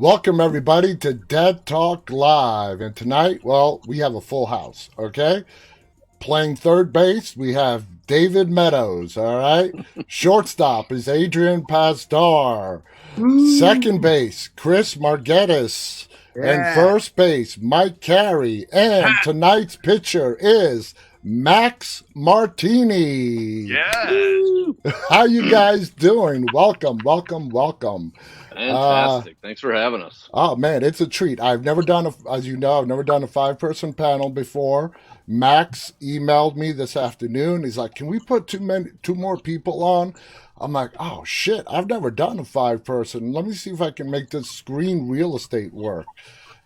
Welcome, everybody, to Dead Talk Live. And tonight, well, we have a full house, okay? Playing third base, we have David Meadows, all right? Shortstop is Adrian Pastor. Second base, Chris Margettis. And first base, Mike Carey. And tonight's pitcher is Max Martini. Yeah. How you guys doing? Welcome, welcome, welcome. Fantastic. Thanks for having us. Oh man, it's a treat. I've never done as you know, I've never done a five-person panel before. Max emailed me this afternoon. He's like, "Can we put two more people on?" I'm like, "Oh shit, I've never done a five-person. Let me see if I can make this screen real estate work."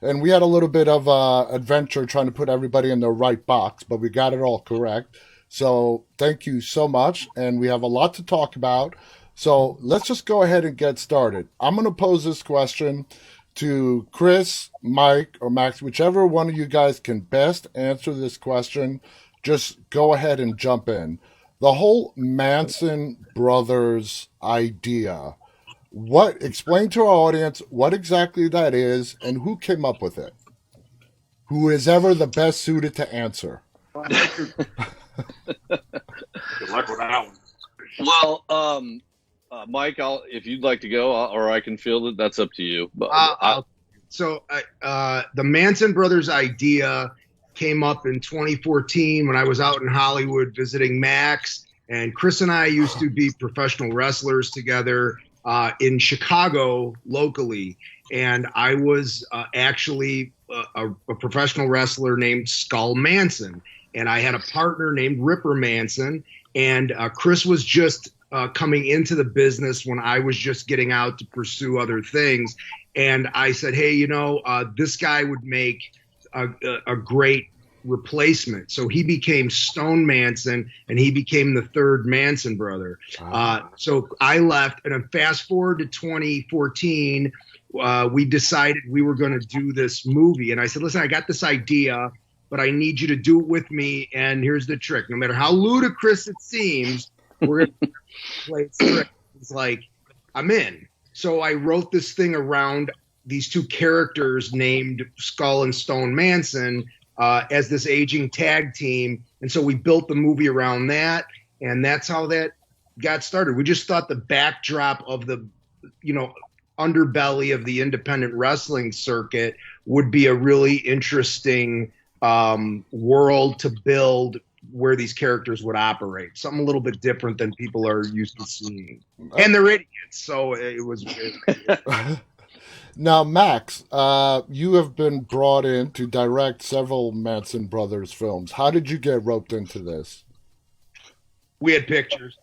And we had a little bit of adventure trying to put everybody in the right box, but we got it all correct. So thank you so much, and we have a lot to talk about. So let's just go ahead and get started. I'm going to pose this question to Chris, Mike, or Max, whichever one of you guys can best answer this question. Just go ahead and jump in. The whole Manson brothers idea. Explain to our audience what exactly that is and who came up with it? Who is ever the best suited to answer? Good luck with that one. Well, Mike, if you'd like to go, or I can field it. That's up to you. But the Manson brothers idea came up in 2014 when I was out in Hollywood visiting Max, and Chris and I used to be professional wrestlers together in Chicago locally, and I was actually a professional wrestler named Skull Manson, and I had a partner named Ripper Manson, and Chris was just coming into the business when I was just getting out to pursue other things. And I said, hey, this guy would make a great replacement. So he became Stone Manson, and he became the third Manson brother. So I left, and then fast forward to 2014, we decided we were going to do this movie. And I said, listen, I got this idea, but I need you to do it with me. And here's the trick. No matter how ludicrous it seems, we're going to play it straight. It's like, I'm in. So I wrote this thing around these two characters named Skull and Stone Manson as this aging tag team. And so we built the movie around that. And that's how that got started. We just thought the backdrop of the, underbelly of the independent wrestling circuit would be a really interesting world to build, where these characters would operate. Something a little bit different than people are used to seeing. And they're idiots, so it was... Now, Max, you have been brought in to direct several Manson Brothers films. How did you get roped into this? We had pictures.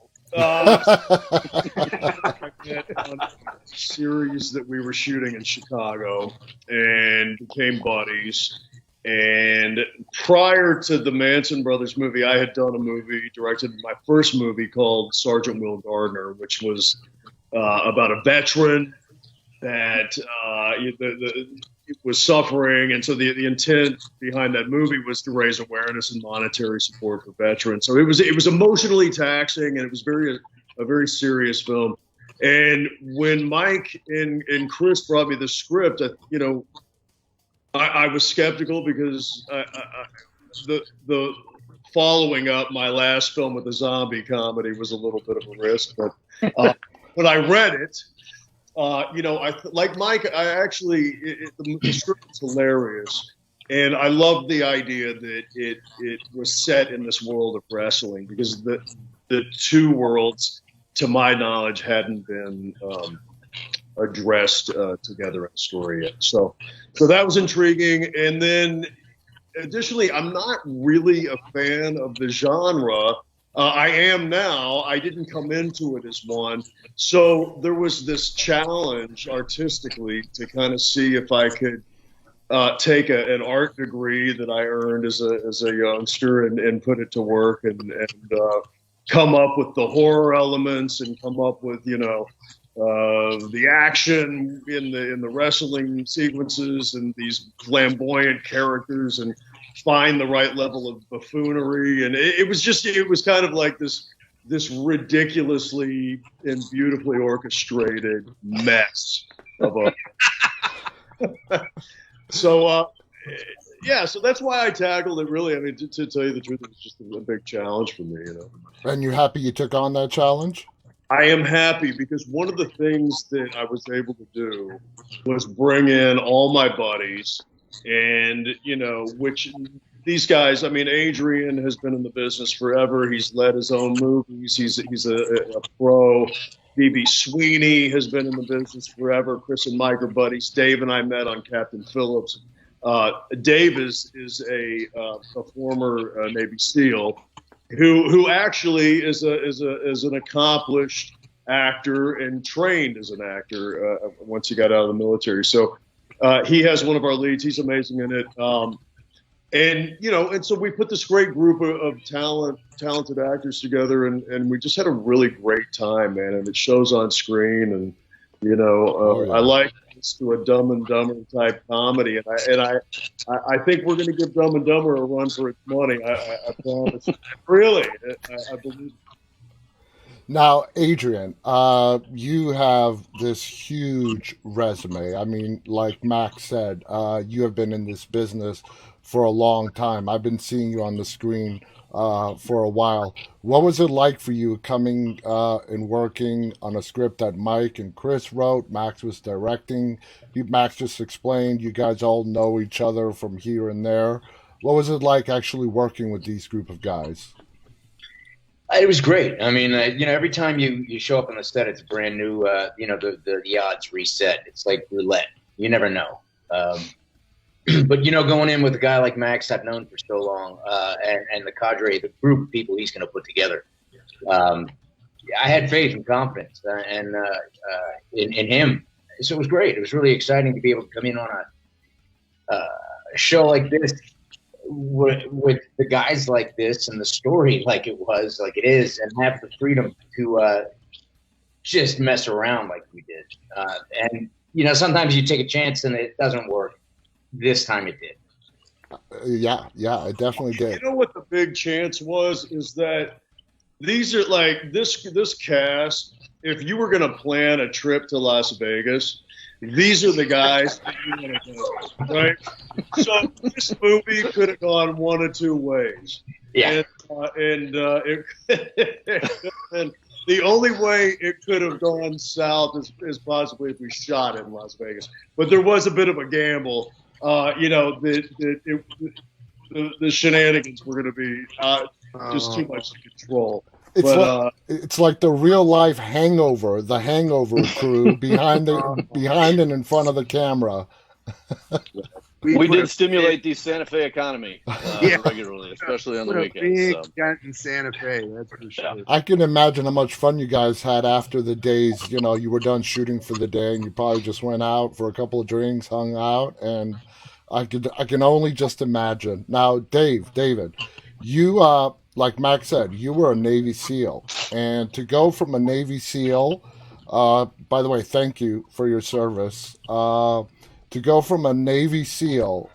Series that we were shooting in Chicago and became buddies. And prior to the Manson Brothers movie, I had done a movie, directed my first movie called Sergeant Will Gardner, which was about a veteran that was suffering. And so the intent behind that movie was to raise awareness and monetary support for veterans. So it was emotionally taxing, and it was a very serious film. And when Mike and Chris brought me the script, I was skeptical because the following up my last film with a zombie comedy was a little bit of a risk. But when I read it, like Mike, the script is hilarious. And I loved the idea that it was set in this world of wrestling, because the two worlds, to my knowledge, hadn't been addressed together in a story yet. So that was intriguing. And then additionally, I'm not really a fan of the genre. I am now. I didn't come into it as one. So there was this challenge artistically to kind of see if I could take an art degree that I earned as a youngster and put it to work and come up with the horror elements and come up with, the action in the wrestling sequences and these flamboyant characters, and find the right level of buffoonery. And it was kind of like this ridiculously and beautifully orchestrated mess of a So yeah, so that's why I tackled it. Really, I mean, to tell you the truth, it was just a big challenge for me. And you happy you took on that challenge? I am happy because one of the things that I was able to do was bring in all my buddies, and which these guys. I mean, Adrian has been in the business forever. He's led his own movies. He's a pro. BB Sweeney has been in the business forever. Chris and Mike are buddies. Dave and I met on Captain Phillips. Dave is a former Navy SEAL who actually is an accomplished actor and trained as an actor once he got out of the military. So he has one of our leads. He's amazing in it. And so we put this great group of talented actors together, and we just had a really great time, man. And it shows on screen, and I like this to a Dumb and Dumber type comedy, and I think we're going to give Dumb and Dumber a run for its money. I promise. Really, I believe. Now, Adrian, you have this huge resume. I mean, like Max said, you have been in this business for a long time. I've been seeing you on the screen for a while. What was it like for you coming and working on a script that Mike and Chris wrote? Max was directing. Max just explained you guys all know each other from here and there. What was it like actually working with these group of guys? It was great. I mean, every time you show up on the set, it's a brand new. The odds reset. It's like roulette. You never know. But going in with a guy like Max, I've known for so long, and the cadre, the group of people he's going to put together, I had faith and confidence in him. So it was great. It was really exciting to be able to come in on a show like this with the guys like this and the story like it is, and have the freedom to just mess around like we did. And sometimes you take a chance and it doesn't work. This time it did. Yeah, it definitely did. You know what the big chance was is that these are like this cast. If you were going to plan a trip to Las Vegas, these are the guys that you want to go, right? So this movie could have gone one of two ways. Yeah. And the only way it could have gone south is possibly if we shot it in Las Vegas. But there was a bit of a gamble. The shenanigans were going to be just too much to control. It's like the real life Hangover, the Hangover crew behind and in front of the camera. We did stimulate the Santa Fe economy regularly, especially on the weekends. Big dent in Santa Fe, that's for sure. I can imagine how much fun you guys had after the days. You were done shooting for the day, and you probably just went out for a couple of drinks, hung out, and I can only just imagine. Now, David, you like Max said, you were a Navy SEAL, and to go from a Navy SEAL, by the way, thank you for your service. To go from a Navy SEAL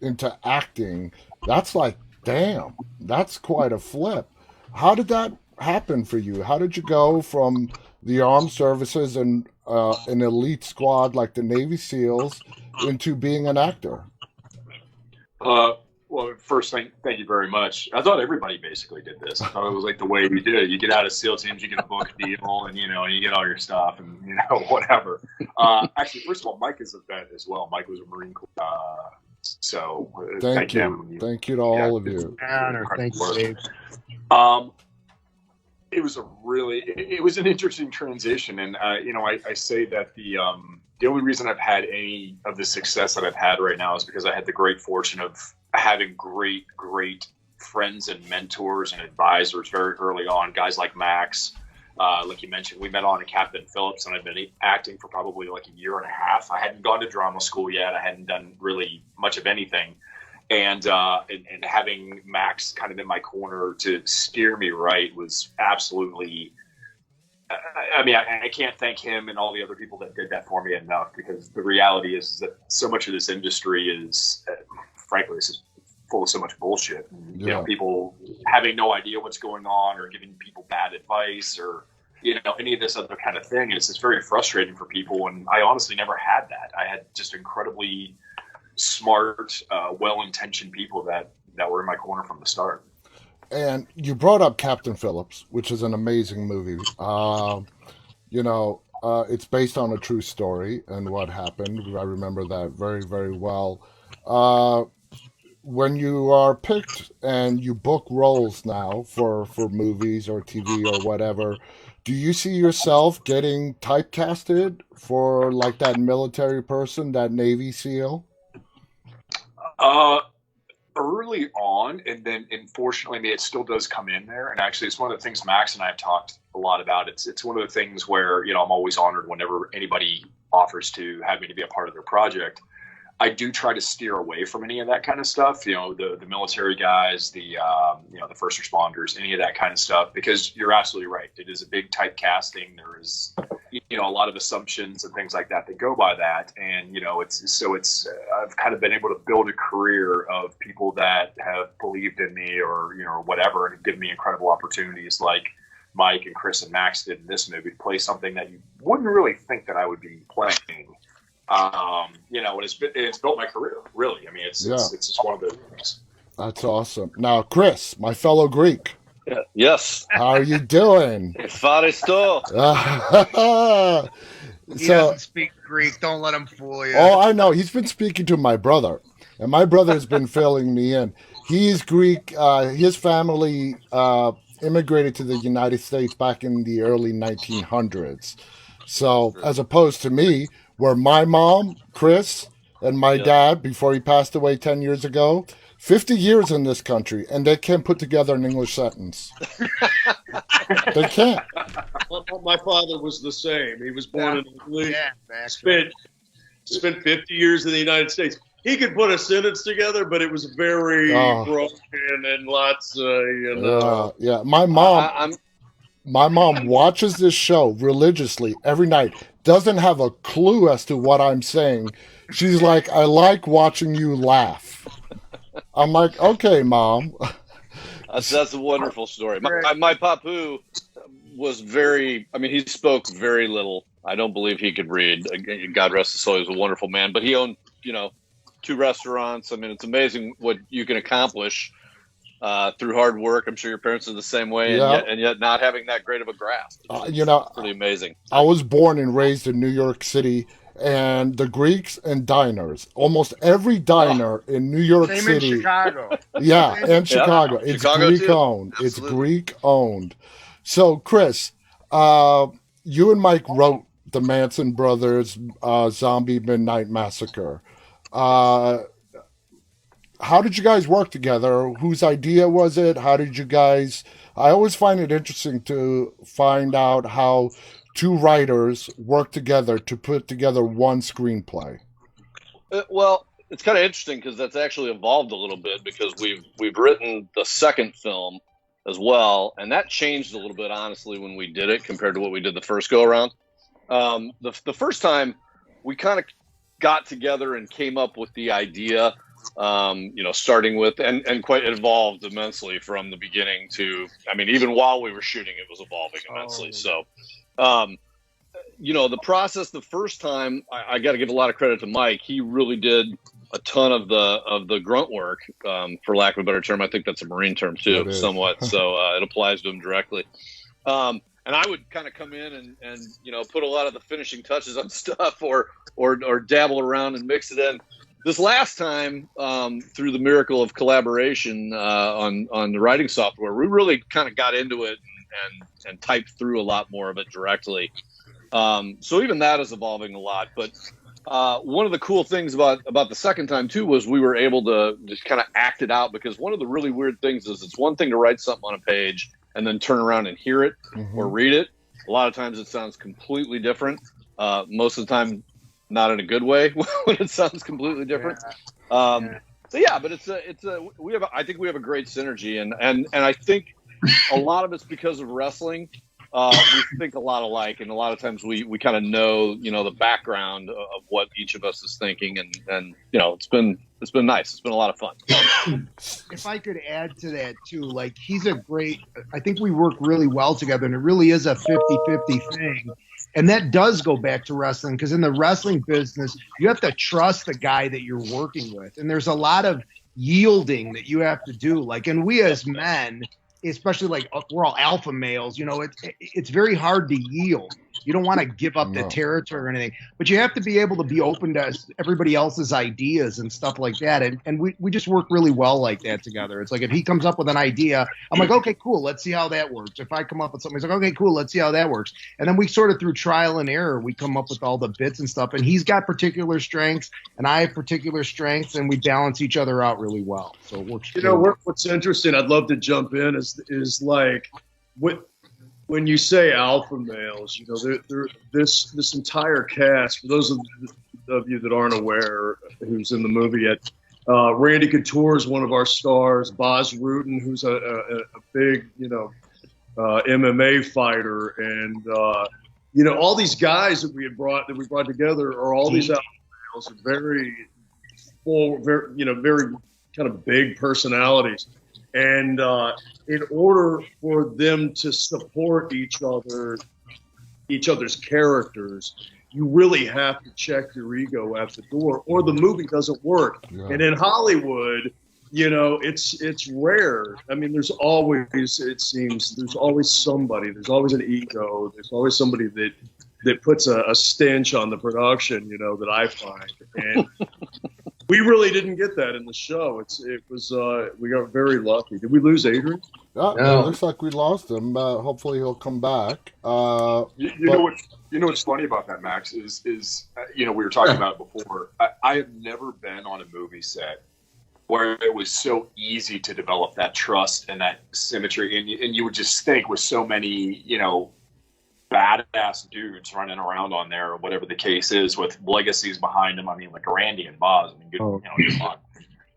into acting, that's like, damn, that's quite a flip. How did that happen for you? How did you go from the armed services and an elite squad like the Navy SEALs into being an actor? Well, first, thank you very much. I thought everybody basically did this. I thought it was like the way we did it. You get out of SEAL teams, you get a book deal, and you get all your stuff, and whatever. Actually, first of all, Mike is a vet as well. Mike was a Marine Corps, so thank you. Thank you to all of you. Honor. Thank you, Dave. It was an interesting transition, and I say that the only reason I've had any of the success that I've had right now is because I had the great fortune of having great friends and mentors and advisors very early on. Guys like Max, like you mentioned, we met on a Captain Phillips, and I've been acting for probably like a year and a half. I hadn't gone to drama school yet. I hadn't done really much of anything. And having Max kind of in my corner to steer me right was absolutely, I mean, I can't thank him and all the other people that did that for me enough, because the reality is that so much of this industry is, frankly, this is full of so much bullshit. And, people having no idea what's going on, or giving people bad advice, or any of this other kind of thing. And it's just very frustrating for people. And I honestly never had that. I had just incredibly smart, well-intentioned people that were in my corner from the start. And you brought up Captain Phillips, which is an amazing movie. It's based on a true story and what happened. I remember that very, very well. When you are picked and you book roles now for movies or TV or whatever, do you see yourself getting typecasted for like that military person, that Navy SEAL? Early on, and then unfortunately, I mean, it still does come in there. And actually, it's one of the things Max and I have talked a lot about. It's one of the things where I'm always honored whenever anybody offers to have me to be a part of their project. I do try to steer away from any of that kind of stuff. The military guys, the first responders, any of that kind of stuff, because you're absolutely right. It is a big typecasting. There is, a lot of assumptions and things like that go by that. And, I've kind of been able to build a career of people that have believed in me or whatever, and given me incredible opportunities like Mike and Chris and Max did in this movie to play something that you wouldn't really think that I would be playing. And it's built my career, really. I mean, it's just one of those things. That's awesome. Now, Chris, my fellow Greek. Yeah. Yes. How are you doing? Faristo. He doesn't speak Greek. Don't let him fool you. Oh, I know. He's been speaking to my brother, and my brother's been filling me in. He's Greek. His family immigrated to the United States back in the early 1900s. So, as opposed to me, where my mom, Chris, and my dad, before he passed away 10 years ago, 50 years in this country, and they can't put together an English sentence. They can't. My father was the same. He was born in Italy, Yeah, spent 50 years in the United States. He could put a sentence together, but it was very broken and lots of, Yeah, my mom watches this show religiously every night. Doesn't have a clue as to what I'm saying. She's like, I like watching you laugh. I'm like, okay, Mom. That's a wonderful story. My papu was he spoke very little. I don't believe he could read. God rest his soul, he was a wonderful man. But he owned, 2 restaurants. I mean, it's amazing what you can accomplish through hard work. I'm sure your parents are the same way, and yet not having that great of a grasp. It's pretty amazing. I was born and raised in New York City, and the Greeks and diners. Almost every diner in New York Same City. in Chicago. Yeah, and Chicago. It's Chicago Greek too. owned. Absolutely. It's Greek owned. So, Chris, you and Mike wrote the Manson Brothers Zombie Midnight Massacre. How did you guys work together? Whose idea was it? How did you guys... I always find it interesting to find out how 2 writers work together to put together one screenplay. Well, it's kind of interesting because that's actually evolved a little bit because we've written the second film as well, and that changed a little bit, honestly, when we did it compared to what we did the first go around. The first time we kind of got together and came up with the idea, starting with and quite evolved immensely from the beginning to, even while we were shooting, it was evolving immensely. So, the process the first time, I got to give a lot of credit to Mike. He really did a ton of the grunt work, for lack of a better term. I think that's a Marine term too, somewhat. So it applies to him directly. And I would kind of come in and put a lot of the finishing touches on stuff or dabble around and mix it in. This last time, through the miracle of collaboration on the writing software, we really kind of got into it and typed through a lot more of it directly. So even that is evolving a lot. But one of the cool things about the second time, too, was we were able to just kind of act it out, because one of the really weird things is it's one thing to write something on a page and then turn around and hear it or read it. A lot of times it sounds completely different. Most of the time, not in a good way when it sounds completely different. But I think we have a great synergy, and I think a lot of it's because of wrestling. we think a lot alike, and a lot of times we kind of know, the background of what each of us is thinking, and it's been nice. It's been a lot of fun. If I could add to that too, like he's a great, I think we work really well together, and it really is a 50-50 thing. And that does go back to wrestling, because in the wrestling business, you have to trust the guy that you're working with. And there's a lot of yielding that you have to do. Like, and we as men, especially like we're all alpha males, it's very hard to yield. You don't want to give up the territory or anything, but you have to be able to be open to everybody else's ideas and stuff like that. And we just work really well like that together. It's like if he comes up with an idea, I'm like, okay, cool, let's see how that works. If I come up with something, he's like, okay, cool, let's see how that works. And then we sort of through trial and error, we come up with all the bits and stuff. And he's got particular strengths and I have particular strengths, and we balance each other out really well. So it works. What's interesting, I'd love to jump in, is like when you say alpha males, this entire cast, for those of you that aren't aware who's in the movie yet, Randy Couture is one of our stars, Boz Rutan, who's a big, MMA fighter, and, all these guys that we brought together are all these alpha males, are very full, very kind of big personalities. And in order for them to support each other's characters, you really have to check your ego at the door, or the movie doesn't work. Yeah. And in Hollywood, it's rare. I mean, there's always somebody. There's always an ego. There's always somebody that puts a stench on the production, that I find. And we really didn't get that in the show. We got very lucky. Did we lose Adrian? No. It looks like we lost him. Hopefully he'll come back. You know what's funny about that, Max, is we were talking about it before. I have never been on a movie set where it was so easy to develop that trust and that symmetry, and you would just think with so many badass dudes running around on there, or whatever the case is, with legacies behind them. I mean, like Randy and Boz. I mean, good luck.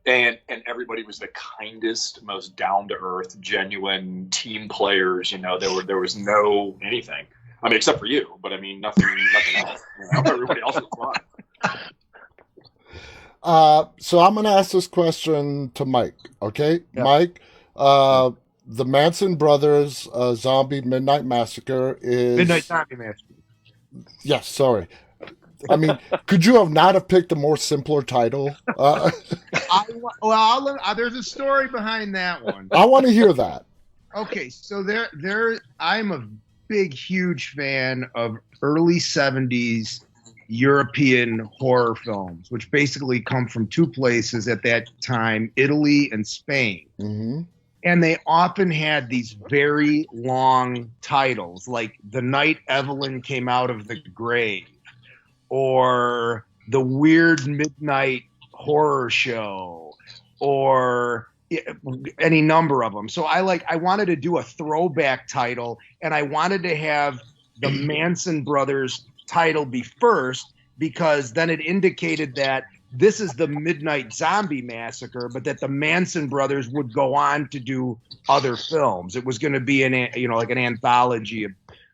And everybody was the kindest, most down to earth, genuine team players. There was no anything. I mean, except for you, but I mean, nothing else. Everybody else was fine. So I'm going to ask this question to Mike. Okay, yeah. Mike. The Manson Brothers Zombie Midnight Massacre is... Midnight Zombie Massacre. Yes, sorry. I mean, could you have not have picked a more simpler title? There's a story behind that one. I want to hear that. Okay, so I'm a big, huge fan of early 70s European horror films, which basically come from two places at that time, Italy and Spain. Mm-hmm. And they often had these very long titles, like The Night Evelyn Came Out of the Grave, or The Weird Midnight Horror Show, or any number of them. So I wanted to do a throwback title, and I wanted to have the Manson Brothers title be first, because then it indicated that this is the Midnight Zombie Massacre, but that the Manson brothers would go on to do other films. It was going to be an anthology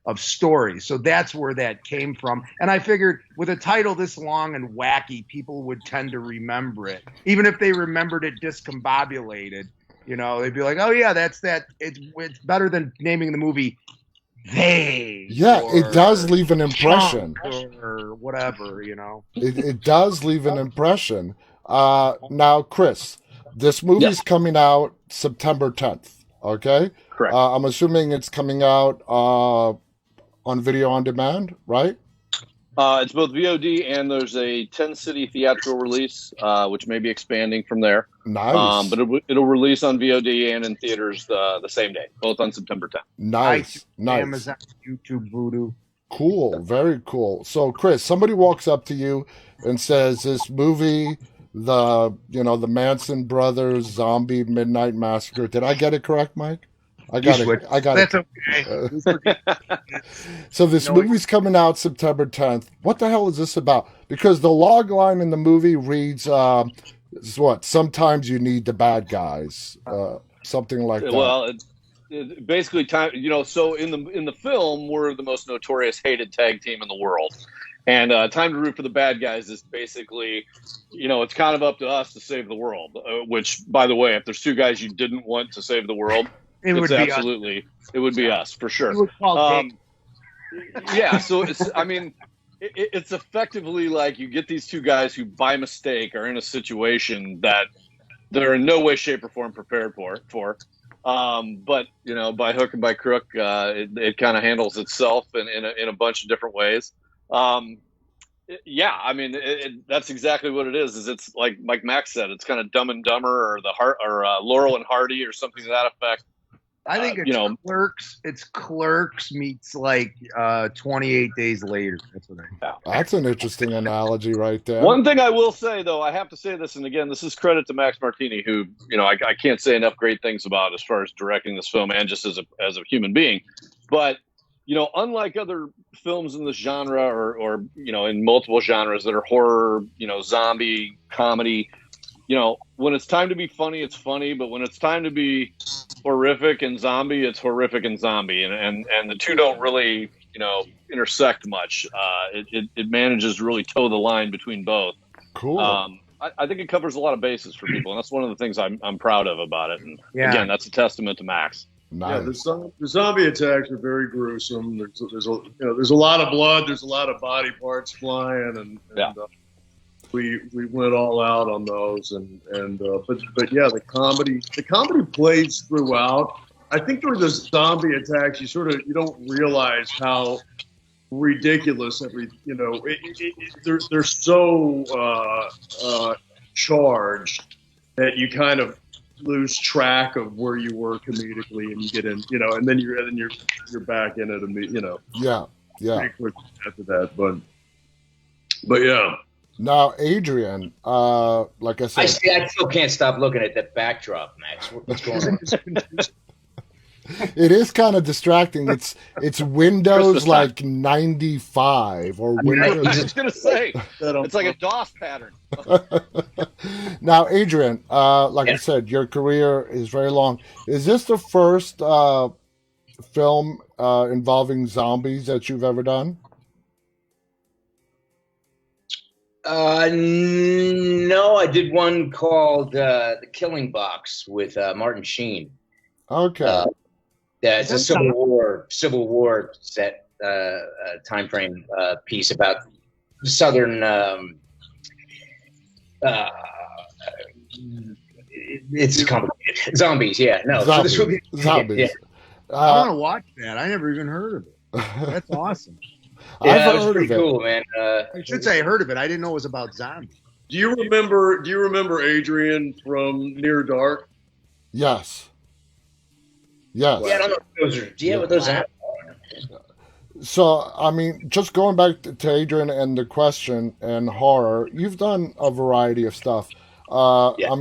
of stories. So that's where that came from. And I figured with a title this long and wacky, people would tend to remember it. Even if they remembered it discombobulated, they'd be like, oh yeah, that's that. It's better than naming the movie They. Yeah, it does leave an impression. Or whatever, It does leave an impression. Now, Chris, this movie's coming out September 10th, okay? Correct. I'm assuming it's coming out on video on demand, right? It's both VOD and there's a 10-city theatrical release, which may be expanding from there. Nice. But it'll release on VOD and in theaters the same day, both on September 10th. Nice. Amazon, YouTube, Vudu. Cool. Very cool. So, Chris, somebody walks up to you and says, this movie, the Manson Brothers Zombie Midnight Massacre. Did I get it correct, Mike? I got it. That's okay. So this movie's coming out September 10th. What the hell is this about? Because the log line in the movie reads, sometimes you need the bad guys. Something like that. Well, basically time. So in the film, we're the most notorious hated tag team in the world, and time to root for the bad guys is basically, it's kind of up to us to save the world. Which, by the way, if there's two guys you didn't want to save the world, it would be us for sure. You would call Dave. Yeah, so it's effectively like you get these two guys who, by mistake, are in a situation that they're in no way, shape, or form prepared for. But by hook and by crook, it kind of handles itself in a bunch of different ways. That's exactly what it is. It's like Max said, it's kind of Dumb and Dumber or Laurel and Hardy or something to that effect. I think it's Clerks. It's Clerks meets 28 Days Later. That's what I think. That's an interesting analogy right there. One thing I will say, though, I have to say this, and again, this is credit to Max Martini, who I can't say enough great things about as far as directing this film and just as a human being. But unlike other films in this genre or in multiple genres that are horror, zombie, comedy, when it's time to be funny, it's funny. But when it's time to be horrific and zombie, it's horrific and zombie. And the two don't really, intersect much. It manages to really toe the line between both. Cool. I think it covers a lot of bases for people. And that's one of the things I'm proud of about it. And again, that's a testament to Max. Nice. Yeah, the zombie attacks are very gruesome. There's a lot of blood. There's a lot of body parts flying, and we went all out on those. But yeah, the comedy plays throughout. I think during the zombie attacks, you don't realize how ridiculous they're so charged that you kind of lose track of where you were comedically, and you get in, and then you're back in it, Yeah. pretty quick after that, but yeah. Now, Adrian, like I said, I still can't stop looking at that backdrop, Max. What's going on? it is kind of distracting. It's Windows 95 or Windows. I was just gonna say it's like a DOS pattern. Now, Adrian, I said, your career is very long. Is this the first film involving zombies that you've ever done? No, I did one called The Killing Box with Martin Sheen. Okay. It's a Civil War set time frame piece about Southern. It's complicated. Zombies, yeah. No, zombies. So this Zombies. Yeah. I want to watch that. I never even heard of it. That's awesome. Yeah, I've that was heard pretty of it. cool, man. I should say I heard of it. I didn't know it was about zombies. Do you remember Adrian from Near Dark? Yes. Yes. Yeah, I don't know if those are. Do you have those out? So, just going back to Adrian and the question and horror, you've done a variety of stuff. Yeah.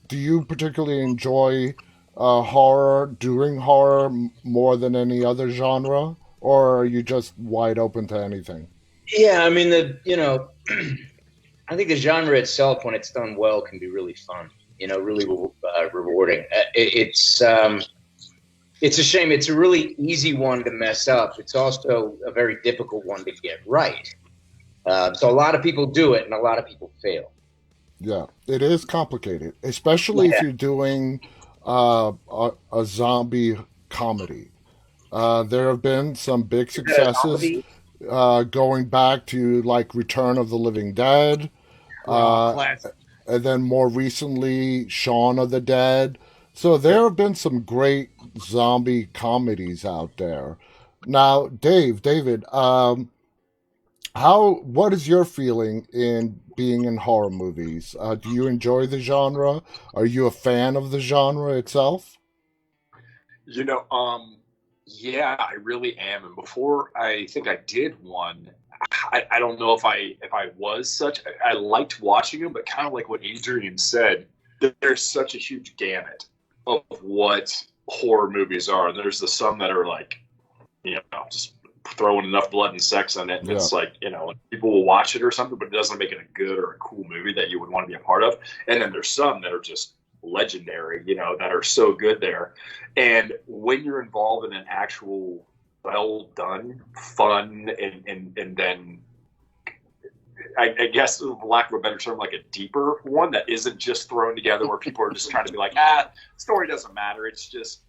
Do you particularly enjoy horror, doing horror more than any other genre, or are you just wide open to anything? Yeah, I think the genre itself, when it's done well, can be really fun. Really rewarding. It's a shame. It's a really easy one to mess up. It's also a very difficult one to get right. So a lot of people do it, and a lot of people fail. Yeah, it is complicated, especially if you're doing a zombie comedy. There have been some big successes going back to Return of the Living Dead, Classic. and then more recently Shaun of the Dead. So there have been some great zombie comedies out there. Now, David, what is your feeling in being in horror movies? Do you enjoy the genre? Are you a fan of the genre itself? Yeah, I really am. And before I think I did one, I don't know if I was such. I liked watching them, but kind of like what Adrian said, there's such a huge gamut of what horror movies are. There's some that are just throwing enough blood and sex on it, and it's people will watch it or something, but it doesn't make it a good or a cool movie that you would want to be a part of. And then there's some that are just legendary, that are so good there. And when you're involved in an actual well done, fun, and then I guess, for lack of a better term, like a deeper one that isn't just thrown together where people are just trying to be like, story doesn't matter. It's just,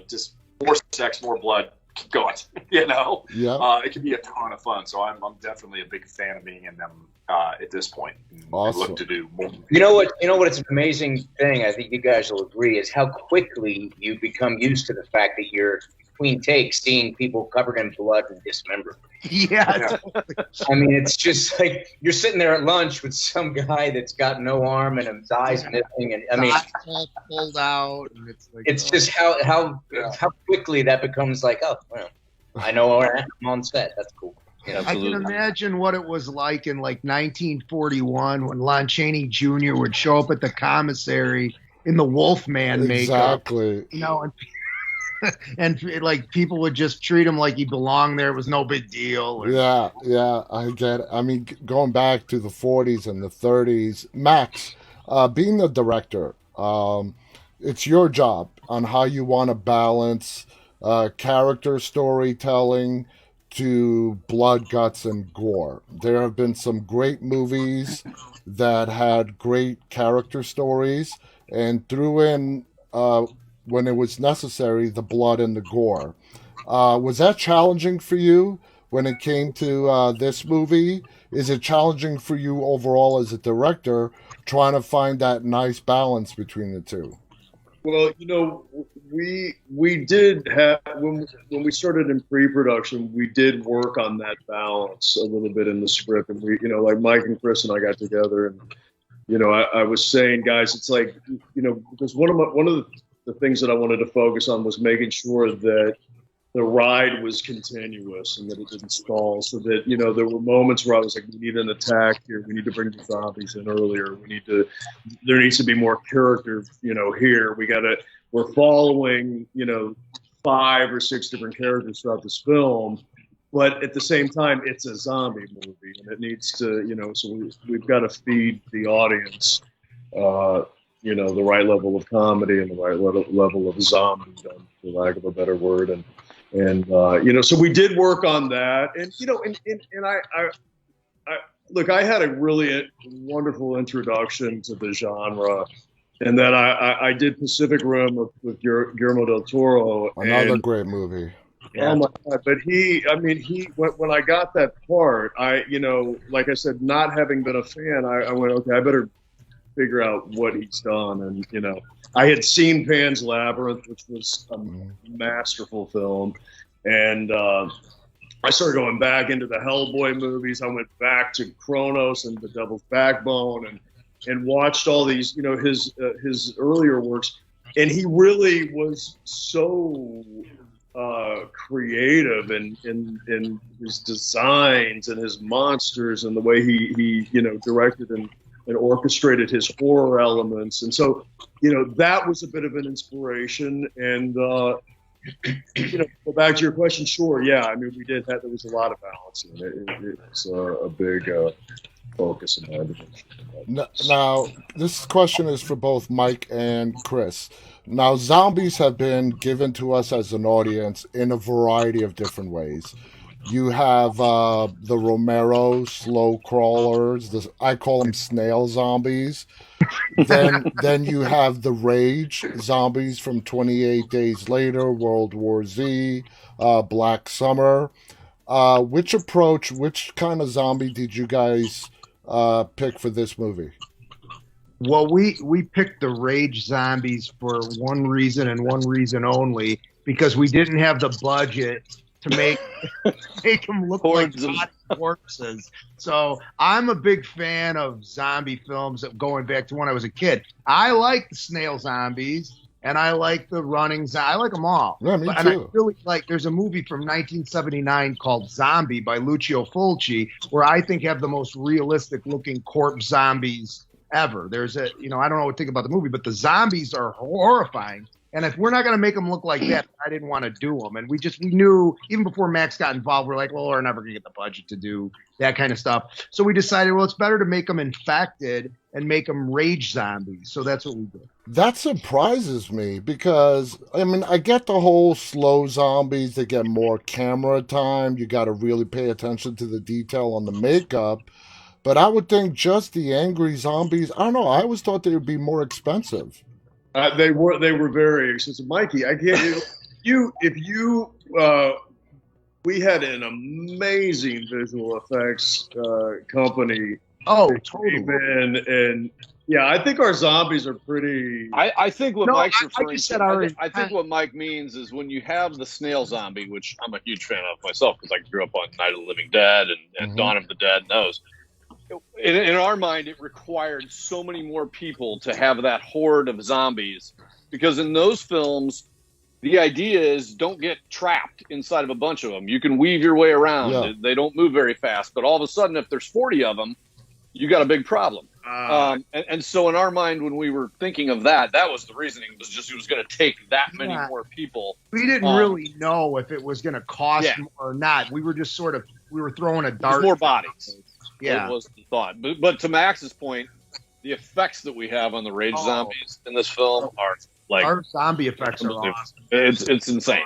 just more sex, more blood, keep going, Yeah. It can be a ton of fun. So I'm definitely a big fan of being in them at this point. Awesome. I look to do more. You know what? It's an amazing thing. I think you guys will agree is how quickly you become used to the fact that you're between takes, seeing people covered in blood and dismembered. Yeah. I mean, it's just like you're sitting there at lunch with some guy that's got no arm and his eyes missing, and I mean, all pulled out, and it's just how quickly that becomes like, oh, well, I know I'm on set. That's cool. I can imagine what it was like in like 1941 when Lon Chaney Jr. would show up at the commissary in the Wolfman makeup. Exactly. And like people would just treat him like he belonged there. It was no big deal. Yeah, I get it. I mean, going back to the 40s and the 30s, Max, being the director, it's your job on how you want to balance character storytelling to blood, guts, and gore. There have been some great movies that had great character stories and threw in when it was necessary, the blood and the gore. Was that challenging for you when it came to this movie? Is it challenging for you overall as a director, trying to find that nice balance between the two? Well, we did have when we started in pre-production, we did work on that balance a little bit in the script, and we, like Mike and Chris and I got together, and I was saying, guys, it's like, because one of the things that I wanted to focus on was making sure that the ride was continuous and that it didn't stall, so that, there were moments where I was like, we need an attack here. We need to bring the zombies in earlier. There needs to be more character, here. We're following, 5 or 6 different characters throughout this film, but at the same time, it's a zombie movie and it needs to, so we've got to feed the audience, the right level of comedy and the right level of zombie, for lack of a better word. And so we did work on that. And, I had a really wonderful introduction to the genre. And then I did Pacific Rim with Guillermo del Toro. Another great movie. Yeah. Oh my God! But when I got that part, like I said, not having been a fan, I went, okay, I better figure out what he's done. And, I had seen Pan's Labyrinth, which was a masterful film. And I started going back into the Hellboy movies. I went back to Kronos and The Devil's Backbone and watched all these, his earlier works. And he really was so creative in his designs and his monsters and the way he directed and orchestrated his horror elements. And so, that was a bit of an inspiration. And, go back to your question, sure. Yeah. I mean, we did that. There was a lot of balance in it. It's a big focus in that. Now, this question is for both Mike and Chris. Now, zombies have been given to us as an audience in a variety of different ways. You have the Romero slow crawlers. I call them snail zombies. Then you have the Rage zombies from 28 Days Later, World War Z, Black Summer. Which kind of zombie did you guys pick for this movie? Well, we picked the Rage zombies for one reason and one reason only, because we didn't have the budget to make them look like corpses. So I'm a big fan of zombie films going back to when I was a kid. I like the snail zombies and I like the running I like them all. Yeah, me too. And I really there's a movie from 1979 called Zombie by Lucio Fulci where I think have the most realistic looking corpse zombies ever. There's I don't know what to think about the movie, but the zombies are horrifying. And if we're not going to make them look like that, I didn't want to do them. And we knew even before Max got involved, we're like, well, we're never going to get the budget to do that kind of stuff. So we decided, well, it's better to make them infected and make them rage zombies. So that's what we did. That surprises me because, I mean, I get the whole slow zombies that get more camera time. You got to really pay attention to the detail on the makeup. But I would think just the angry zombies, I don't know, I always thought they would be more expensive. They were very expensive. Mikey, I can't. We had an amazing visual effects company. Oh, that totally. came in, and yeah, I think our zombies are pretty. I think what Mike's referring just said to. I think what Mike means is when you have the snail zombie, which I'm a huge fan of myself because I grew up on Night of the Living Dead and Dawn of the Dead and those. In our mind, it required so many more people to have that horde of zombies because in those films, the idea is don't get trapped inside of a bunch of them. You can weave your way around. Yeah. They don't move very fast, but all of a sudden, if there's 40 of them, you got a big problem. And so in our mind, when we were thinking of that, that was the reasoning. It was just it was going to take that many more people. We didn't really know if it was going to cost more or not. We were just we were throwing a dart. More bodies. Yeah. It was the thought. But to Max's point, the effects that we have on the rage zombies in this film are like our zombie effects are awesome. It's insane.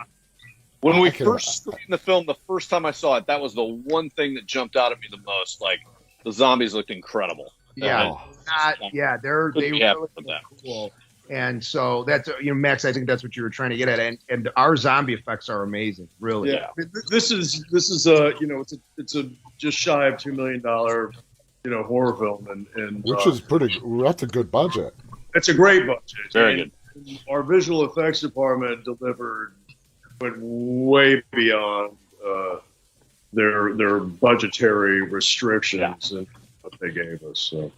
When we first screened the film, the first time I saw it, that was the one thing that jumped out at me the most. Like the zombies looked incredible. Yeah, they really look cool. And so that's Max. I think that's what you were trying to get at, and our zombie effects are amazing, really. Yeah, this is it's a just shy of $2 million horror film, and which is that's a good budget. It's a great budget. Very good. Our visual effects department went way beyond their budgetary restrictions and what they gave us. So.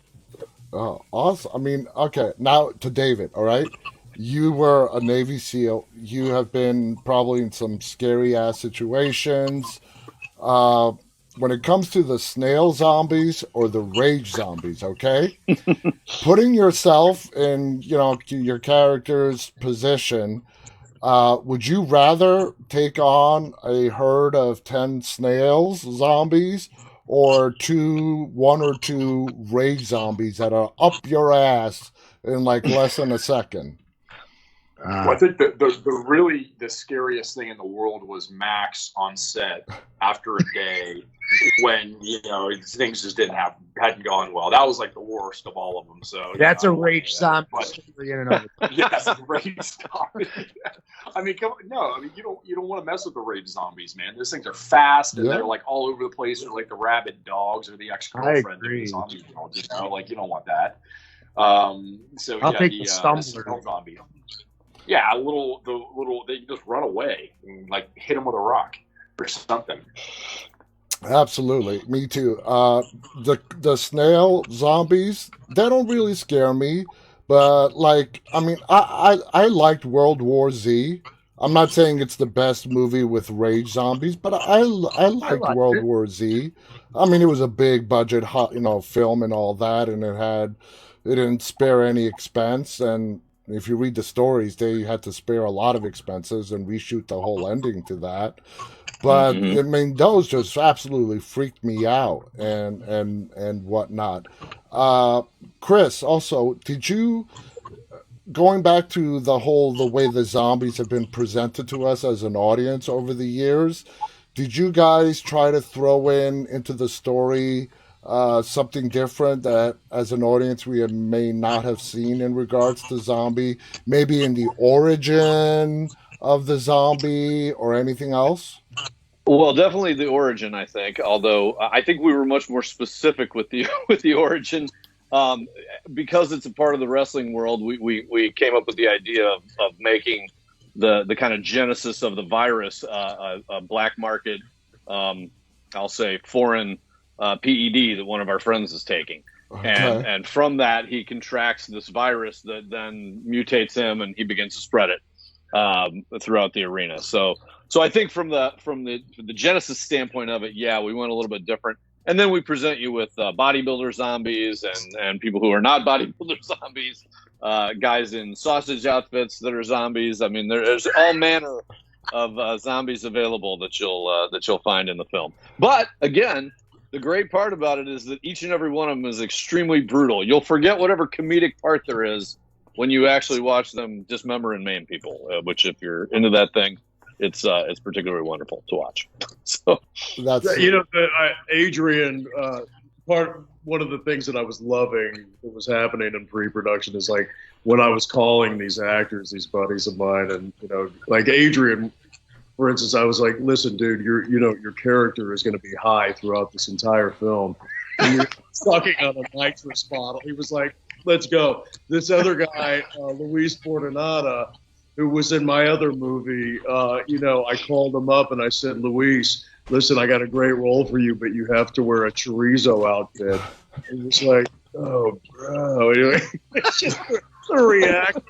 Oh, awesome. I mean, okay, now to David, all right? You were a Navy SEAL. You have been probably in some scary-ass situations. When it comes to the snail zombies or the rage zombies, okay? Putting yourself in, your character's position, would you rather take on a herd of 10 snails zombies or one or two rage zombies that are up your ass in like less than a second? Well, I think the scariest thing in the world was Max on set after a day when things just hadn't gone well. That was like the worst of all of them. So that's a rage zombie. Yes, a rage zombie. I mean, you don't want to mess with the rage zombies, man. Those things are fast and they're like all over the place. They're like the rabid dogs or the ex-girlfriend of the zombie world. You don't want that. So I'll take the stumbler zombie. Yeah, they just run away and like hit them with a rock or something. Absolutely, me too. The snail zombies, they don't really scare me, but I liked World War Z. I'm not saying it's the best movie with rage zombies, but I liked World War Z. I mean, it was a big budget, film and all that, and it didn't spare any expense. And if you read the stories, they had to spare a lot of expenses and reshoot the whole ending to that. But I mean, those just absolutely freaked me out and whatnot. Chris, also, did you, going back to the way the zombies have been presented to us as an audience over the years, did you guys try to throw into the story something different that as an audience we may not have seen in regards to zombie, maybe in the origin of the zombie or anything else? Well, definitely the origin, I think, although I think we were much more specific with the origin because it's a part of the wrestling world. We came up with the idea of making the kind of genesis of the virus a black market, I'll say foreign PED that one of our friends is taking. Okay. And from that, he contracts this virus that then mutates him and he begins to spread it throughout the arena. So I think from the Genesis standpoint of it, yeah, we went a little bit different. And then we present you with bodybuilder zombies and people who are not bodybuilder zombies, guys in sausage outfits that are zombies. I mean, there's all manner of zombies available that you'll find in the film. But again, the great part about it is that each and every one of them is extremely brutal. You'll forget whatever comedic part there is when you actually watch them dismember and maim people. Which, if you're into that thing, it's particularly wonderful to watch. So That's Adrian. One of the things that I was loving that was happening in pre-production is like when I was calling these actors, these buddies of mine, and like Adrian, for instance, I was like, "Listen, dude, your character is going to be high throughout this entire film. And you're sucking on a nitrous bottle." He was like, "Let's go." This other guy, Luis Fortunata, who was in my other movie, I called him up and I said, "Luis, listen, I got a great role for you, but you have to wear a chorizo outfit." He was like, "Oh, bro." Anyway, it's just a reaction.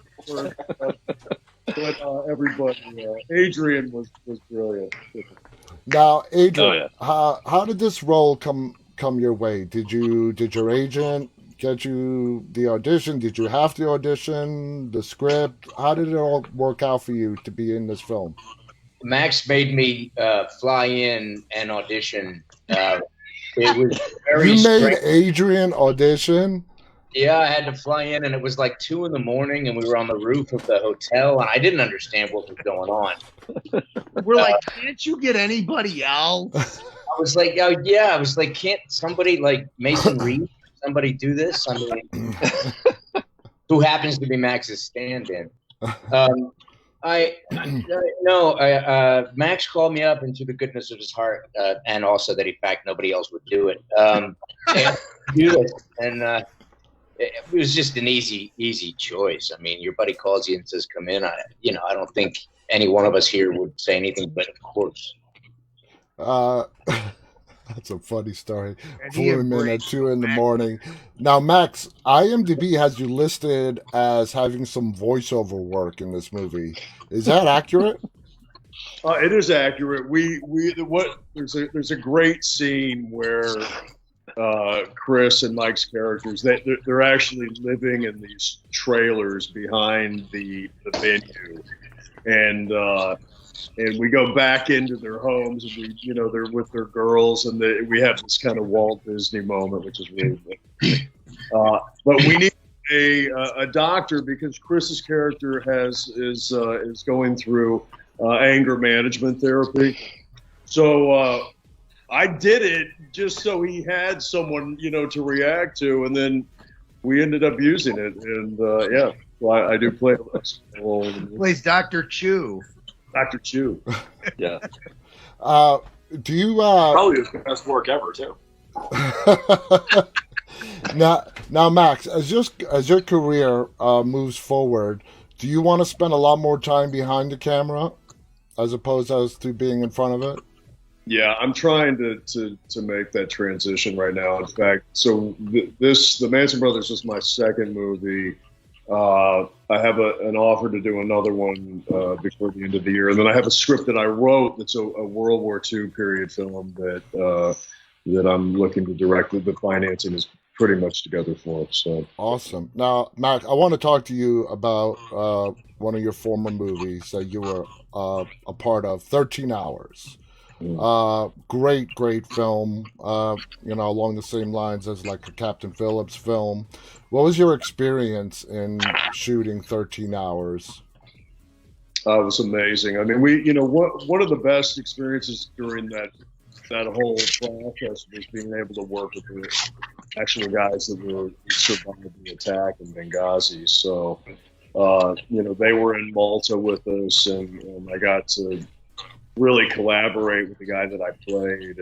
But everybody, Adrian was brilliant. Now, Adrian, Oh, how did this role come your way? Did your agent get you the audition? Did you have the audition, the script? How did it all work out for you to be in this film? Max made me fly in and audition. It was very You made strange. Adrian audition? Yeah, I had to fly in, and it was like 2 a.m, and we were on the roof of the hotel, and I didn't understand what was going on. We're like, can't you get anybody else? I was like, oh, yeah. I was like, can't somebody like Mason Reed, somebody do this? I mean, who happens to be Max's stand-in? Max called me up into the goodness of his heart, and also that in fact nobody else would do it. And it was just an easy choice. I mean, your buddy calls you and says, "Come in." I don't think any one of us here would say anything but of course. That's a funny story. Flew him in at 2 a.m. Now, Max, IMDb has you listed as having some voiceover work in this movie. Is that accurate? It is accurate. There's a great scene where Chris and Mike's characters they're actually living in these trailers behind the venue, and we go back into their homes, and they're with their girls, and we have this kind of Walt Disney moment, which is really good. But we need a doctor because Chris's character is going through anger management therapy. So I did it just so he had someone to react to, and then we ended up using it, and well, I do play a role. Plays Dr. Chu. Dr. Chu. yeah. Do you probably the best work ever too. now, Max, as your career moves forward, do you want to spend a lot more time behind the camera as opposed to being in front of it? Yeah, I'm trying to make that transition right now. In fact, so the Manson Brothers is my second movie. I have an offer to do another one before the end of the year, and then I have a script that I wrote that's a World War II period film that I'm looking to direct. The financing is pretty much together for it. So awesome. Now, Mac, I want to talk to you about one of your former movies that you were a part of, 13 Hours. Great film. Along the same lines as like a Captain Phillips film. What was your experience in shooting 13 Hours? It was amazing. I mean, one of the best experiences during that whole process was being able to work with the actual guys that survived the attack in Benghazi. So, they were in Malta with us, and I got to really collaborate with the guy that I played,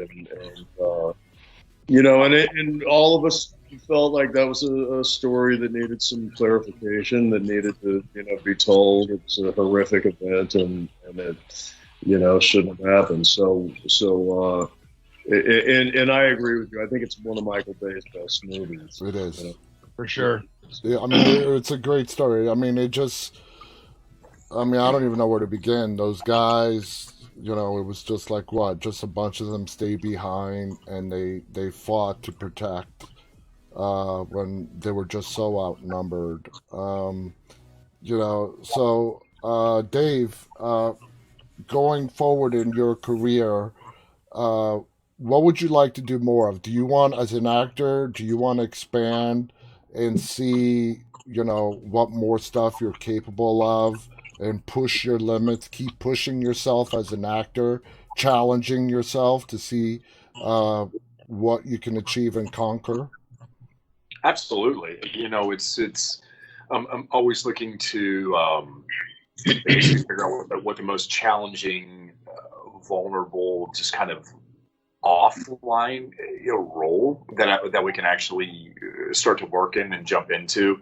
and all of us felt like that was a story that needed some clarification, that needed to be told. It's a horrific event, and it shouldn't have happened. So and I agree with you. I think it's one of Michael Bay's best movies. It is for sure. Yeah, I mean, it's a great story. I mean, it just I mean, I don't even know where to begin. Those guys, you know, it was just like what? Just a bunch of them stayed behind and they fought to protect when they were just so outnumbered. You know, so Dave, going forward in your career, uh, what would you like to do more of? Do you want, as an actor, do you want to expand and see, you know, what more stuff you're capable of and push your limits, keep pushing yourself as an actor, challenging yourself to see uh, what you can achieve and conquer? Absolutely. You know, it's I'm always looking to basically figure out what the most challenging, vulnerable, just kind of offline, role that we can actually start to work in and jump into.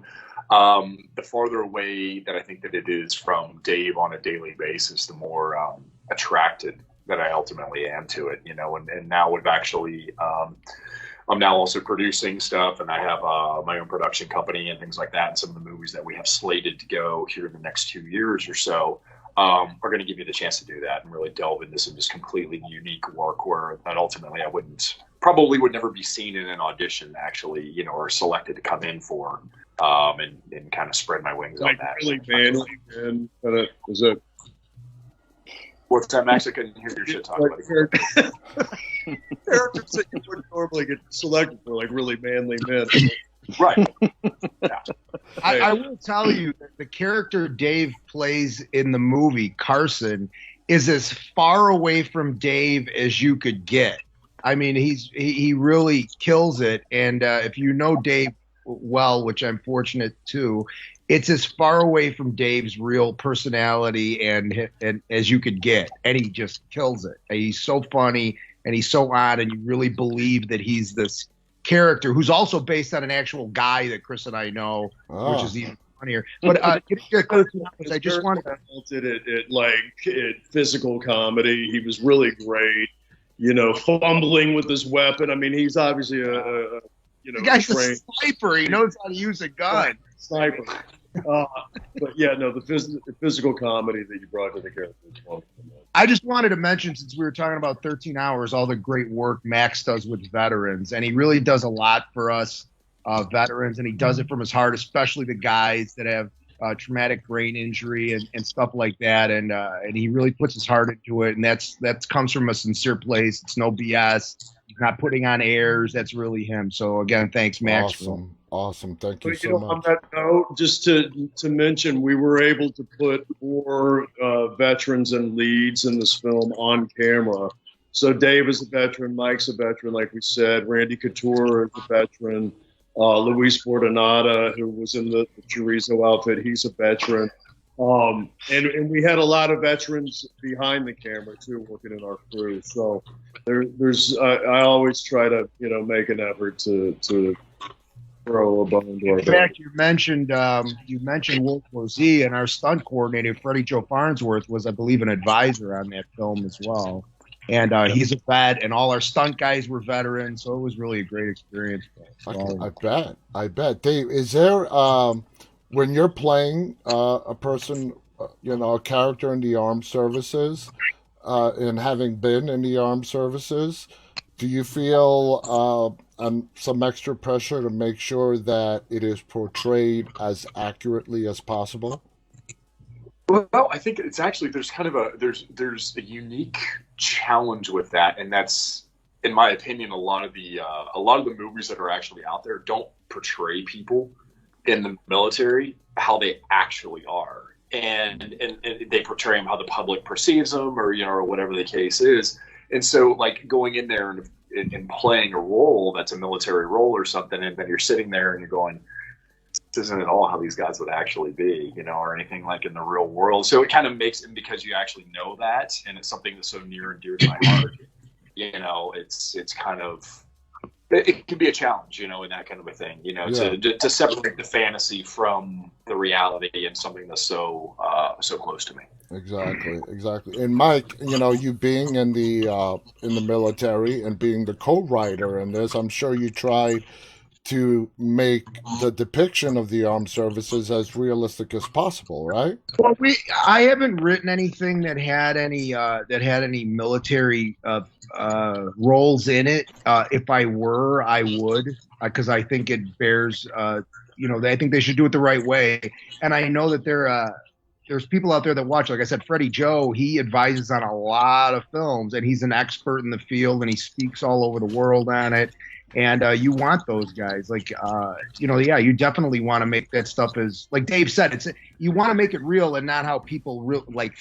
The farther away that I think that it is from Dave on a daily basis, the more attracted that I ultimately am to it. You know, and now we've actually. I'm now also producing stuff, and I have my own production company and things like that. And some of the movies that we have slated to go here in the next 2 years or so are going to give me the chance to do that and really delve into some just completely unique work where that ultimately I probably would never be seen in an audition, actually, or selected to come in for, and kind of spread my wings like on that. Really manly, man. Is it? What's that, Max? I couldn't hear your shit talk about it. Characters that you wouldn't normally get selected for, like really manly men. Right. Yeah. I will tell you that the character Dave plays in the movie, Carson, is as far away from Dave as you could get. I mean, he really kills it. And if you know Dave well, which I'm fortunate to, it's as far away from Dave's real personality and as you could get, and he just kills it. And he's so funny and he's so odd, and you really believe that he's this character who's also based on an actual guy that Chris and I know, which is even funnier. But I just wanted to it physical comedy. He was really great. Fumbling with his weapon. I mean, he's obviously a the guy's a sniper. He knows how to use a gun. Sniper. But yeah, no, the physical comedy that you brought to the character is wonderful. I just wanted to mention, since we were talking about 13 Hours, all the great work Max does with veterans, and he really does a lot for us veterans, and he does it from his heart, especially the guys that have traumatic brain injury and stuff like that, and he really puts his heart into it, and that comes from a sincere place. It's no BS. He's not putting on airs. That's really him. So again, thanks, Max. Awesome. Thank you so much. On that note, just to mention, we were able to put more veterans and leads in this film on camera. So Dave is a veteran, Mike's a veteran, like we said. Randy Couture is a veteran. Luis Fortunata, who was in the chorizo outfit, he's a veteran. And we had a lot of veterans behind the camera too, working in our crew. So there's I always try to make an effort to throw a bone to our. In fact, you mentioned World War Z, and our stunt coordinator Freddie Joe Farnsworth was, I believe, an advisor on that film as well. And he's a vet, and all our stunt guys were veterans, so it was really a great experience. I bet. Dave, is there when you're playing a person, a character in the armed services, and having been in the armed services, do you feel some extra pressure to make sure that it is portrayed as accurately as possible? Well, I think it's actually there's a unique challenge with that, and that's, in my opinion, a lot of the movies that are actually out there don't portray people in the military how they actually are, and they portray them how the public perceives them, or whatever the case is. And so, like, going in there and playing a role that's a military role or something, and then you're sitting there and you're going, this isn't at all how these guys would actually be, or anything like in the real world. So it kind of makes it, because you actually know that, and it's something that's so near and dear to my heart, it's kind of, it can be a challenge, in that kind of a thing, to separate the fantasy from the reality and something that's so close to me. Exactly. And Mike, you being in the military and being the co-writer in this, I'm sure you tried to make the depiction of the armed services as realistic as possible, right? Well, I haven't written anything that had any military roles in it. If I were, I would, because I think it bears. I think they should do it the right way. And I know that there's people out there that watch. Like I said, Freddie Joe, he advises on a lot of films, and he's an expert in the field, and he speaks all over the world on it. And you want those guys, you definitely want to make that stuff as, like Dave said, you want to make it real and not how people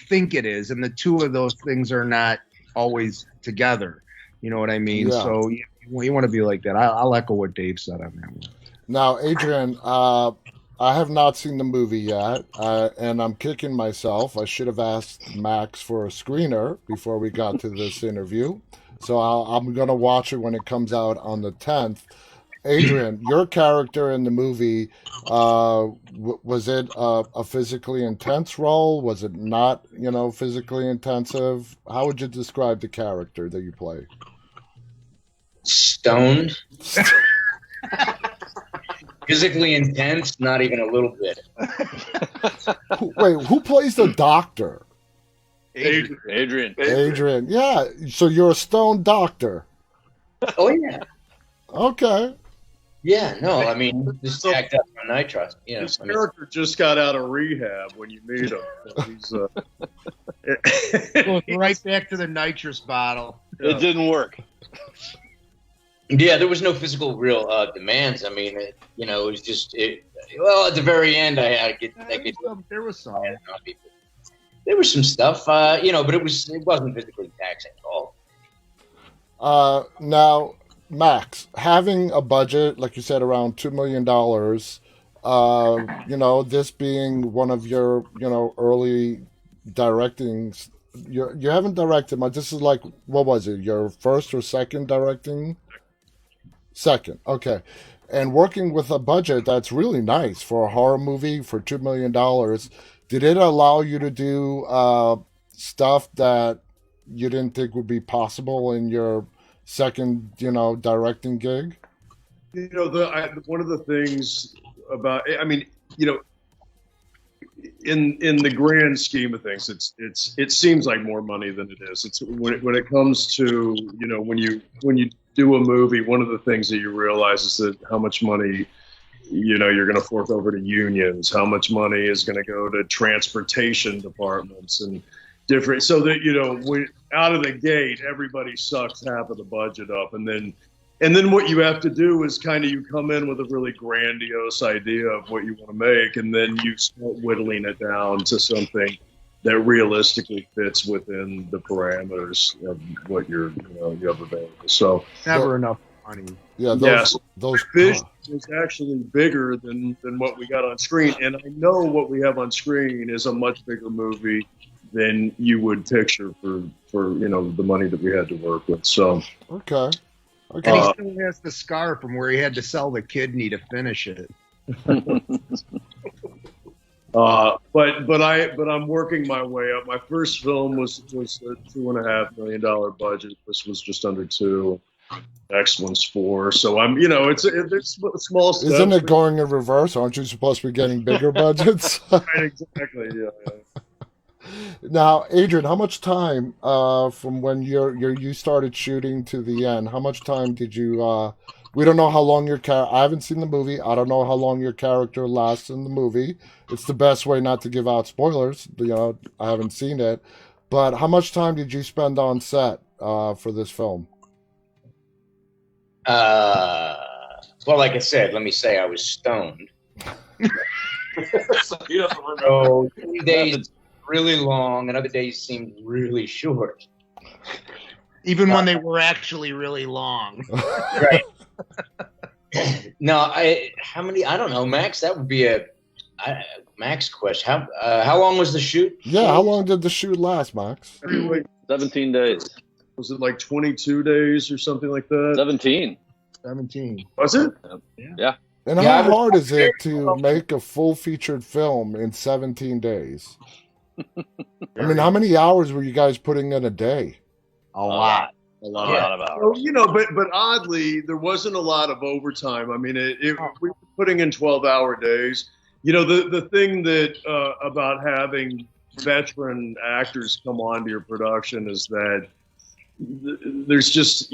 think it is. And the two of those things are not always together. You know what I mean? Yeah. So you want to be like that. I'll echo what Dave said on that one. Now, Adrian, I have not seen the movie yet, and I'm kicking myself. I should have asked Max for a screener before we got to this interview. So I'm going to watch it when it comes out on the 10th. Adrian, your character in the movie, was it a physically intense role? Was it not, physically intensive? How would you describe the character that you play? Stoned. Physically intense, not even a little bit. Wait, who plays the doctor? Adrian. Yeah, so you're a stone doctor. Oh, yeah. Okay. Yeah, no, I mean, just jacked up on nitrous. His character just got out of rehab when you meet him. He's Goes right back to the nitrous bottle. It didn't work. Yeah, there was no physical real demands. I mean, it was just at the very end, There was some. There was some stuff, but it wasn't physically taxing at all. Now, Max, having a budget, like you said, around $2 million, this being one of your, early directings, you haven't directed much. This is like, what was it, your first or second directing? Second, okay. And working with a budget that's really nice for a horror movie for $2 million, did it allow you to do stuff that you didn't think would be possible in your second, directing gig? One of the things about, in the grand scheme of things, it seems like more money than it is. It's when it comes to, when you do a movie, one of the things that you realize is that how much money you're going to fork over to unions, how much money is going to go to transportation departments and different, so that when out of the gate everybody sucks half of the budget up, and then what you have to do is you come in with a really grandiose idea of what you want to make, and then you start whittling it down to something that realistically fits within the parameters of what you have available. So never enough money. Yeah, those vision is actually bigger than what we got on screen, and I know what we have on screen is a much bigger movie than you would picture for the money that we had to work with. So okay. And he still has the scar from where he had to sell the kidney to finish it. But I'm working my way up. My first film was a $2.5 million budget. This was just under $2 million. Next one's $4 million. So I'm, it's small stuff. Isn't it going in reverse? Aren't you supposed to be getting bigger budgets? Right, exactly. Yeah. Now, Adrian, how much time from when you started shooting to the end? How much time did you? We don't know how long I haven't seen the movie. I don't know how long your character lasts in the movie. It's the best way not to give out spoilers. I haven't seen it, but how much time did you spend on set for this film? Well, like I said, let me say I was stoned. So he doesn't remember. So 3 days really long, and other days seemed really short. Even when they were actually really long. Right. No, how many? I don't know, Max. That would be a Max question. How long was the shoot? Yeah, how long did the shoot last, Max? 17 days. Was it like 22 days or something like that? 17. 17. Was it? Yeah. And how hard is it to make a full featured film in 17 days? I mean, how many hours were you guys putting in a day? A lot. A A lot of hours. But oddly, there wasn't a lot of overtime. I mean, we were putting in 12-hour days. The thing that about having veteran actors come onto your production is that there's just,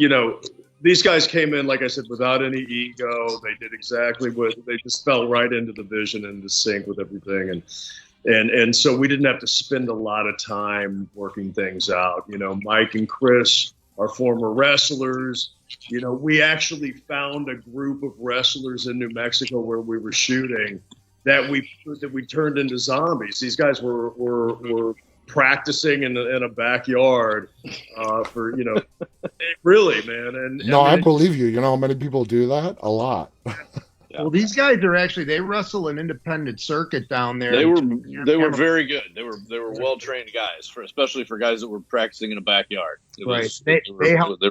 these guys came in, like I said, without any ego. They did exactly what they just fell right into the vision and to sync with everything. And so we didn't have to spend a lot of time working things out. Mike and Chris are former wrestlers. We actually found a group of wrestlers in New Mexico where we were shooting that we turned into zombies. These guys were practicing in a backyard for really, man. And no, I believe you. You know how many people do that? A lot. Yeah. Well, these guys are actually, they wrestle an independent circuit down there. They were very good. They were well trained guys, especially for guys that were practicing in a backyard. They helped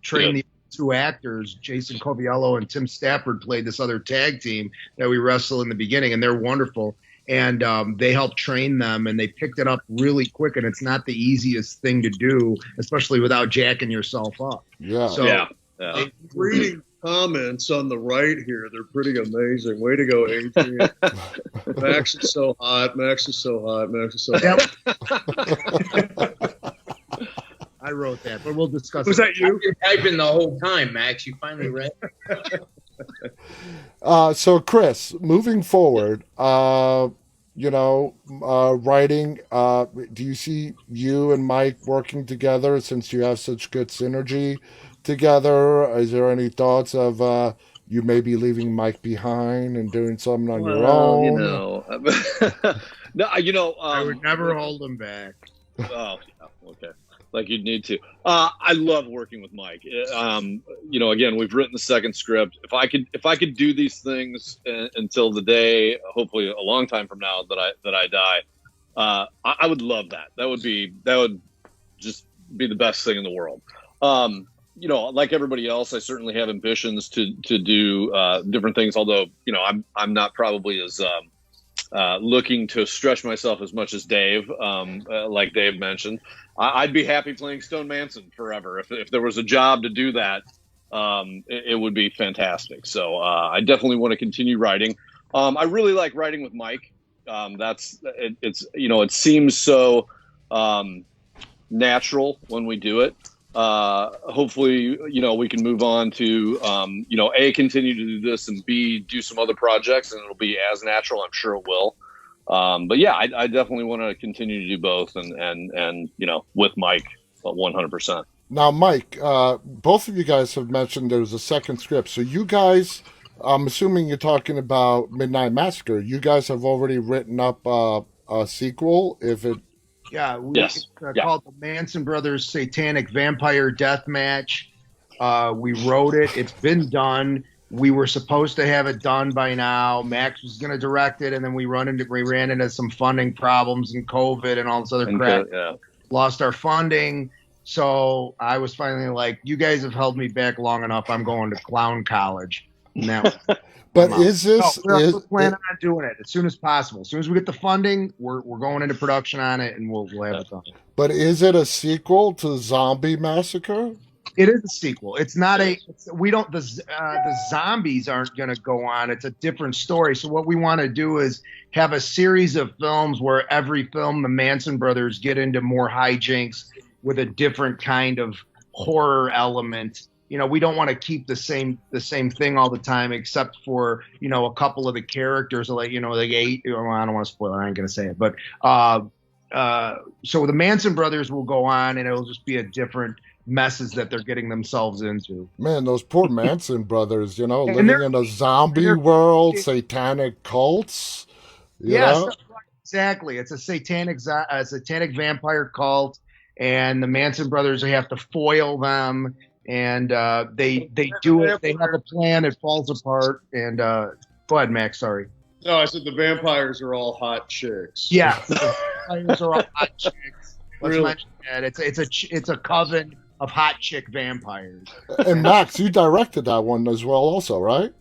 train the two actors. Jason Coviello and Tim Stafford played this other tag team that we wrestle in the beginning, and they're wonderful. And they helped train them, and they picked it up really quick. And it's not the easiest thing to do, especially without jacking yourself up. Yeah. So, yeah. Reading comments on the right here, they're pretty amazing. Way to go, Adrian. Max is so hot. Max is so hot. Max is so hot. I wrote that, but we'll discuss. Was that you? I've been typing the whole time, Max. You finally read. So, Chris, moving forward, writing. Do you see you and Mike working together since you have such good synergy together? Is there any thoughts of you maybe leaving Mike behind and doing something on your own? No, I would never hold him back. Oh, yeah, okay. Like you'd need to. I love working with Mike. Again, we've written the second script. If I could do these things until the day, hopefully a long time from now, that I die, I would love that. That would just be the best thing in the world. Like everybody else, I certainly have ambitions to do different things. Although, I'm not probably as looking to stretch myself as much as Dave, like Dave mentioned. I'd be happy playing Stone Manson forever. If there was a job to do that, it would be fantastic. So I definitely want to continue writing. I really like writing with Mike. It seems so natural when we do it. Hopefully, we can move on to, A, continue to do this, and B, do some other projects, and it'll be as natural. I'm sure it will. But yeah, I definitely want to continue to do both and with Mike 100%. Now, Mike, both of you guys have mentioned there's a second script. So you guys, I'm assuming you're talking about Midnight Massacre. You guys have already written up a sequel. Yeah, yes. Called the Manson Brothers Satanic Vampire Death Match. We wrote it. It's been done. We were supposed to have it done by now. Max was going to direct it, and then we ran into some funding problems and COVID and all this other crap. Lost our funding. So I was finally like, you guys have held me back long enough. I'm going to clown college. Now, but is this? We're planning on doing it as soon as possible. As soon as we get the funding, we're going into production on it, and we'll have it done. But is it a sequel to Zombie Massacre? It is a sequel. It's not the zombies aren't going to go on. It's a different story. So what we want to do is have a series of films where every film the Manson brothers get into more hijinks with a different kind of horror element. We don't want to keep the same thing all the time, except for, a couple of the characters, like, I don't want to spoil it. I ain't going to say it, but, so the Manson brothers will go on, and it'll just be a different messes that they're getting themselves into. Man, those poor Manson brothers, living in a zombie world, satanic cults. Yes, exactly. It's a satanic vampire cult, and the Manson brothers, they have to foil them, and they do it. They have a plan. It falls apart. And go ahead, Max. Sorry. No, I said the vampires are all hot chicks. Yeah, the vampires are all hot chicks. Let's Really? mention that. It's a coven of hot chick vampires. And Max, you directed that one as well, also, right?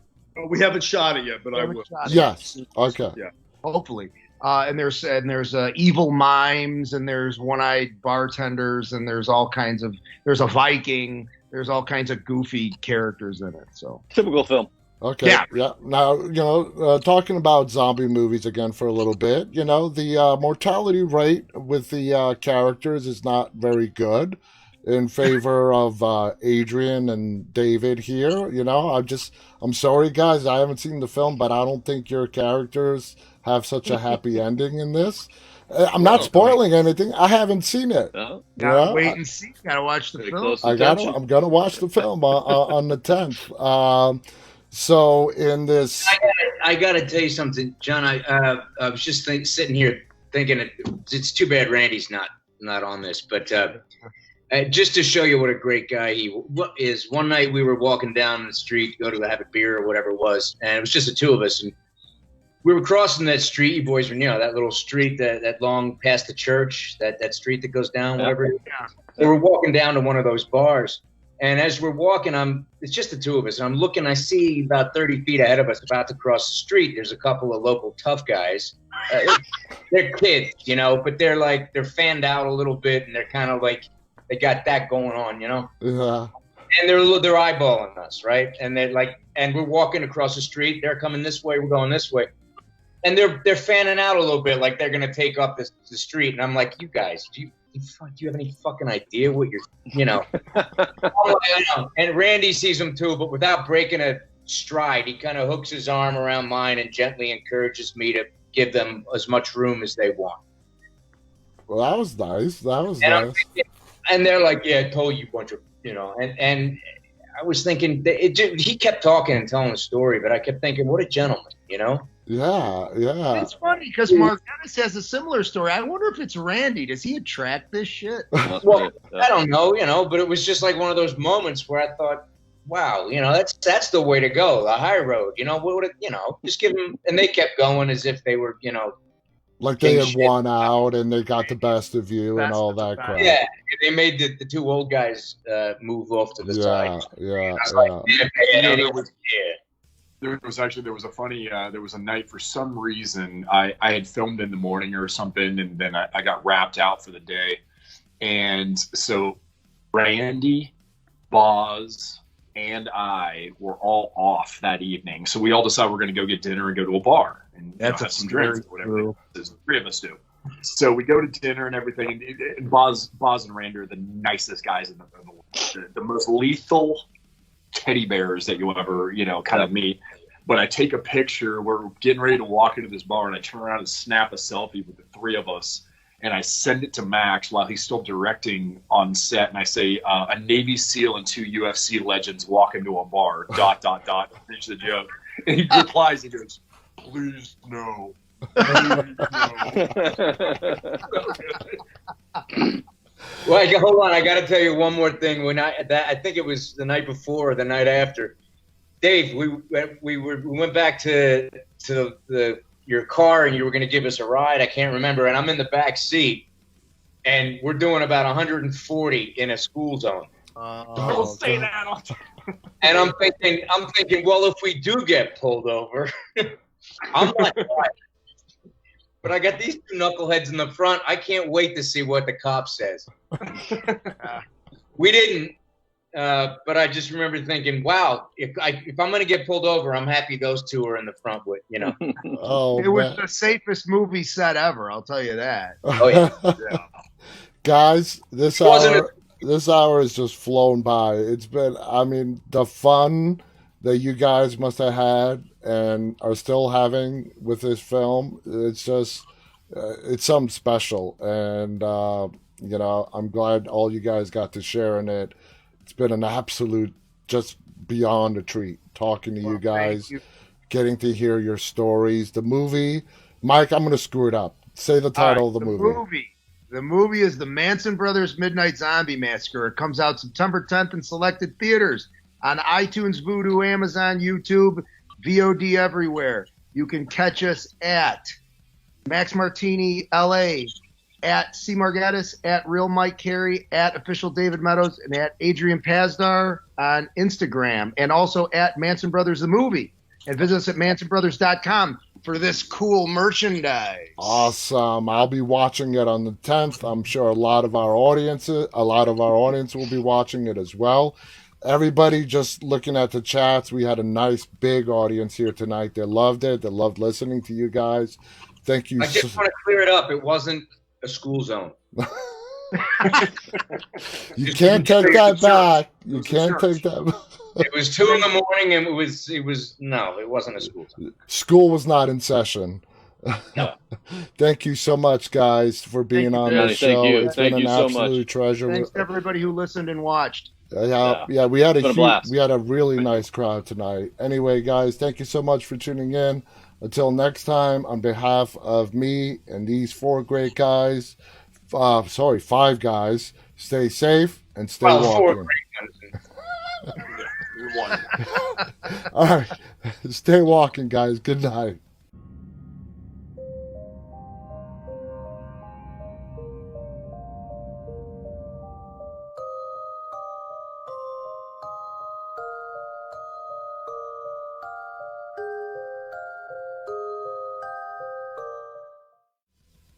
We haven't shot it yet, but I will. Yes. Okay. Yeah. Hopefully. and there's evil mimes, and there's one-eyed bartenders, and there's a Viking. There's all kinds of goofy characters in it. So typical film. Okay. Yeah. Now, talking about zombie movies again for a little bit, the mortality rate with the characters is not very good in favor of Adrian and David here. I'm sorry, guys. I haven't seen the film, but I don't think your characters have such a happy ending in this. I'm not spoiling anything. I haven't seen it. Gotta wait and see. Gotta watch the film. I'm gonna watch the film on the 10th. So in this, I gotta tell you something, John. I was just sitting here thinking it's too bad Randy's not on this, but just to show you what a great guy he is. One night we were walking down the street, to go to have a beer or whatever it was, and it was just the two of us, and we were crossing that street. You boys were, that little street that long past the church, that street that goes down, whatever. Yeah. So we're walking down to one of those bars. And as we're walking, it's just the two of us. And I'm looking, I see about 30 feet ahead of us, about to cross the street. There's a couple of local tough guys. They're kids, but they're fanned out a little bit, and they're kind of like, they got that going on, Yeah. And they're eyeballing us, right? And they're like, and we're walking across the street. They're coming this way. We're going this way. And they're fanning out a little bit, like they're going to take up the street. And I'm like, you guys, do you have any fucking idea what you're, And Randy sees them too, but without breaking a stride, he kind of hooks his arm around mine and gently encourages me to give them as much room as they want. Well, that was nice. And they're like, yeah, I told you a bunch of, and I was thinking, he kept talking and telling the story, but I kept thinking, what a gentleman, Yeah. It's funny because Marganis has a similar story. I wonder if it's Randy. Does he attract this shit? Well, I don't know, but it was just like one of those moments where I thought, wow, that's the way to go, the high road. Just give them. And they kept going as if they were, like they had won out and they got the best of you and all that crap. Yeah, they made the two old guys move off to the side. Yeah. There was a funny, there was a night for some reason I had filmed in the morning or something, and then I got wrapped out for the day. And so Randy, Boz, and I were all off that evening. So we all decided we're going to go get dinner and go to a bar and have some drinks or whatever. The three of us do. So we go to dinner and everything. And Boz and Randy are the nicest guys in the world. The most lethal teddy bears that you'll ever, kind of meet. But I take a picture, we're getting ready to walk into this bar, and I turn around and snap a selfie with the three of us, and I send it to Max while he's still directing on set, and I say, a Navy SEAL and two UFC legends walk into a bar, ... finish the joke. And he replies, he goes, please no. Well, hold on. I got to tell you one more thing. I think it was the night before or the night after, Dave, we went back to your car and you were going to give us a ride. I can't remember. And I'm in the back seat, and we're doing about 140 in a school zone. Don't say that. And I'm thinking, well, if we do get pulled over, I'm not driving. But I got these two knuckleheads in the front. I can't wait to see what the cop says. We didn't, but I just remember thinking, wow, if I'm going to get pulled over, I'm happy those two are in the front with, Oh, it was the safest movie set ever. I'll tell you that. Oh yeah. Guys, this hour has just flown by. It's been, the fun that you guys must have had and are still having with this film. It's just, it's something special. And, I'm glad all you guys got to share in it. It's been an absolute, just beyond a treat talking to you guys, getting to hear your stories. The movie, Mike, I'm going to screw it up. Say the title of the movie. The movie is The Manson Brothers Midnight Zombie Massacre. It comes out September 10th in selected theaters on iTunes, Vudu, Amazon, YouTube, VOD everywhere. You can catch us at Max Martini LA, at C. Margatis, at Real Mike Carey, at Official David Meadows, and at Adrian Pazdar on Instagram, and also at Manson Brothers the Movie. And visit us at mansonbrothers.com. for this cool merchandise. Awesome. I'll be watching it on the 10th. I'm sure a lot of our audience will be watching it as well. Everybody just looking at the chats, we had a nice big audience here tonight. They loved it. They loved listening to you guys. Thank you. I just want to clear it up. It wasn't a school zone. You can't take that back. You can't take that back. It was 2 a.m, and it wasn't a school zone. School was not in session. No. Thank you so much, guys, for being on the show. It's been an absolute treasure. Thanks to everybody who listened and watched. Yeah, we had a really nice crowd tonight. Anyway, guys, thank you so much for tuning in. Until next time, on behalf of me and these 4 great guys, 5 guys, stay safe and stay walking. All right, stay walking, guys. Good night.